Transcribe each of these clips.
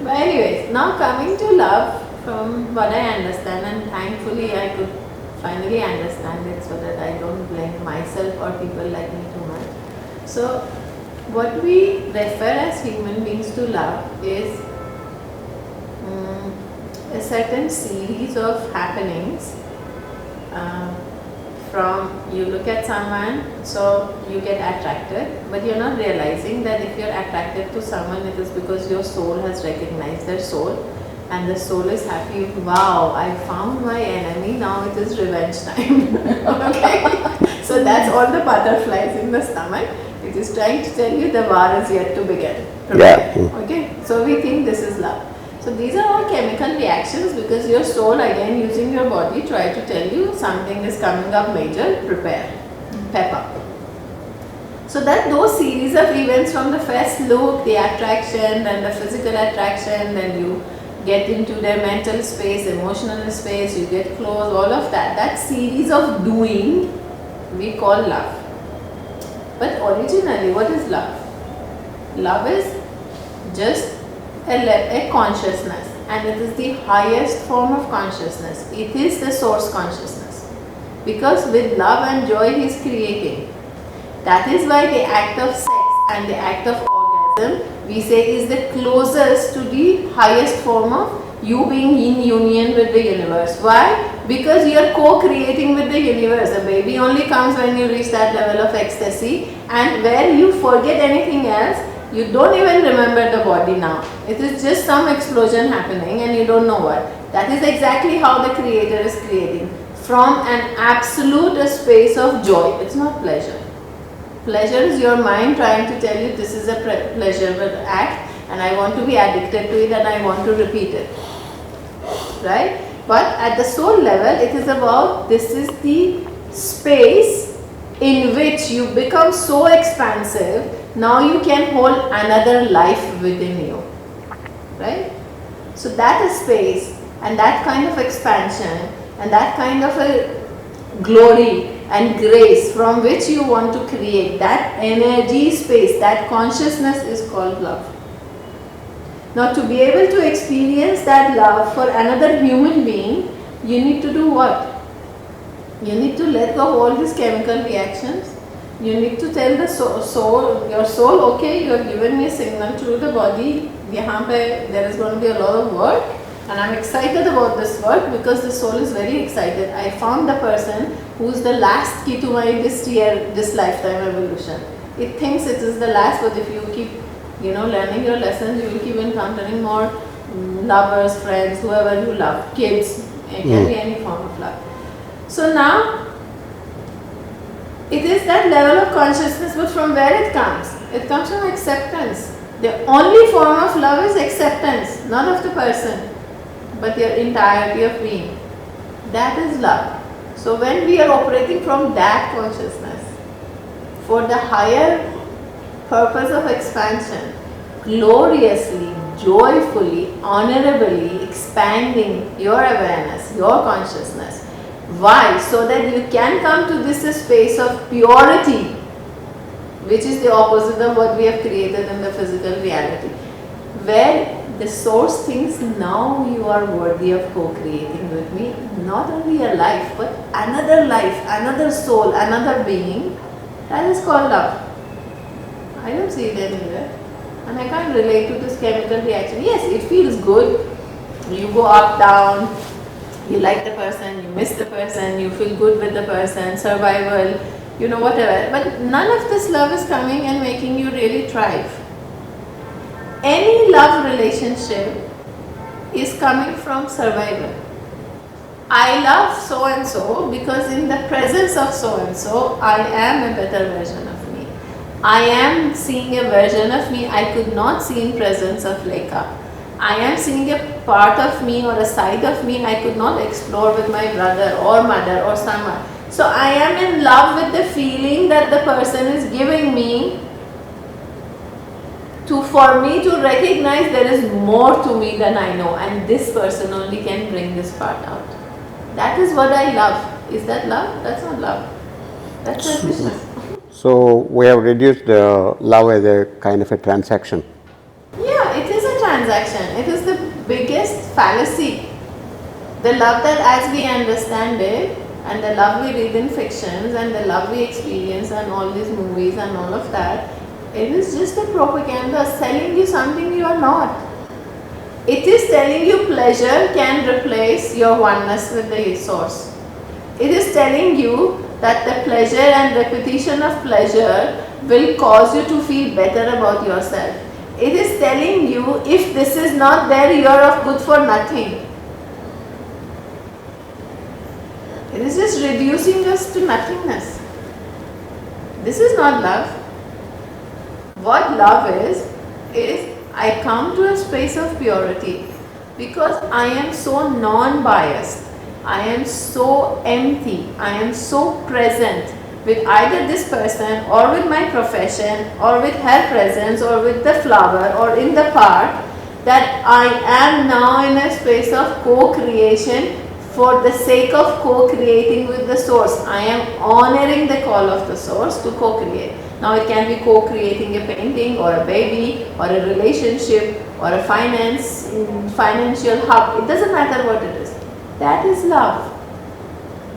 But anyways, now coming to love, from what I understand, and thankfully I could finally understand it so that I don't blame myself or people like me too much. So, what we refer as human beings to love is a certain series of happenings. From you look at someone, so you get attracted, but you're not realizing that if you're attracted to someone, it is because your soul has recognized their soul, and the soul is happy. Wow, I found my enemy. Now it is revenge time. Okay, so that's all the butterflies in the stomach. It is trying to tell you the war is yet to begin. Yeah. Okay, so we think this is love. So these are all chemical reactions because your soul, again using your body, try to tell you something is coming up major, prepare, pep up. So that those series of events, from the first look, the attraction, then the physical attraction, then you get into their mental space, emotional space, you get close, all of that. That series of doing we call love. But originally, what is love? Love is just a consciousness, and it is the highest form of consciousness. It is the source consciousness, because with love and joy he is creating. That is why the act of sex and the act of orgasm, we say, is the closest to the highest form of you being in union with the universe. Why? Because you are co-creating with the universe. A baby only comes when you reach that level of ecstasy, and where you forget anything else. You don't even remember the body now. It is just some explosion happening and you don't know what. That is exactly how the creator is creating. From an absolute space of joy. It's not pleasure. Pleasure is your mind trying to tell you this is a pleasurable act and I want to be addicted to it and I want to repeat it. Right? But at the soul level, it is about, this is the space in which you become so expansive. Now you can hold another life within you, right? So that is space, and that kind of expansion and that kind of a glory and grace from which you want to create, that energy space, that consciousness is called love. Now to be able to experience that love for another human being, you need to do what? You need to let go of all these chemical reactions. You need to tell the soul, your soul, okay, you have given me a signal through the body. There is going to be a lot of work, and I'm excited about this work because the soul is very excited. I found the person who is the last key to my this lifetime evolution. It thinks it is the last, but if you keep, learning your lessons, you will keep encountering more lovers, friends, whoever you love, kids. It can be any form of love. So now, it is that level of consciousness, but from where it comes? It comes from acceptance. The only form of love is acceptance, not of the person, but your entirety of being. That is love. So when we are operating from that consciousness, for the higher purpose of expansion, gloriously, joyfully, honorably expanding your awareness, your consciousness. Why? So that you can come to this space of purity, which is the opposite of what we have created in the physical reality, where the source thinks, now you are worthy of co-creating with me, not only a life, but another soul, another being. That is called love. I don't see it anywhere, and I can't relate to this chemical reaction. Yes, it feels good. You go up, down. You like the person, you miss the person, you feel good with the person, survival, whatever. But none of this love is coming and making you really thrive. Any love relationship is coming from survival. I love so and so because in the presence of so and so, I am a better version of me. I am seeing a version of me I could not see in presence of Lekha. I am seeing a part of me or a side of me I could not explore with my brother or mother or someone. So I am in love with the feeling that the person is giving me, for me to recognize there is more to me than I know, and this person only can bring this part out. That is what I love. Is that love? That's not love. That's selfishness. So we have reduced love as a kind of a transaction. Yeah, it is a transaction. It is the biggest fallacy. The love that as we understand it, and the love we read in fictions, and the love we experience and all these movies and all of that, it is just a propaganda selling you something you are not. It is telling you pleasure can replace your oneness with the source. It is telling you that the pleasure and repetition of pleasure will cause you to feel better about yourself. It is telling you if this is not there, you are of good for nothing. It is just reducing us to nothingness. This is not love. What love is I come to a space of purity because I am so non-biased. I am so empty. I am so present with either this person or with my profession or with her presence or with the flower or in the park, that I am now in a space of co-creation for the sake of co-creating with the source. I am honoring the call of the source to co-create. Now it can be co-creating a painting or a baby or a relationship or a financial hub. It doesn't matter what it is. That is love.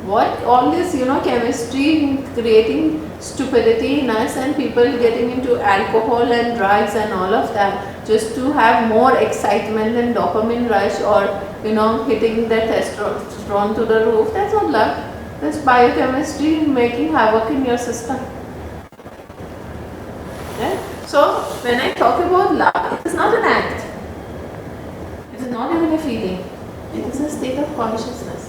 What all this, chemistry creating stupidity in us and people getting into alcohol and drugs and all of that just to have more excitement and dopamine rush or hitting the testosterone to the roof. That's not love. That's biochemistry making havoc in your system. Right? So when I talk about love, it is not an act. It is not even a feeling. It is a state of consciousness.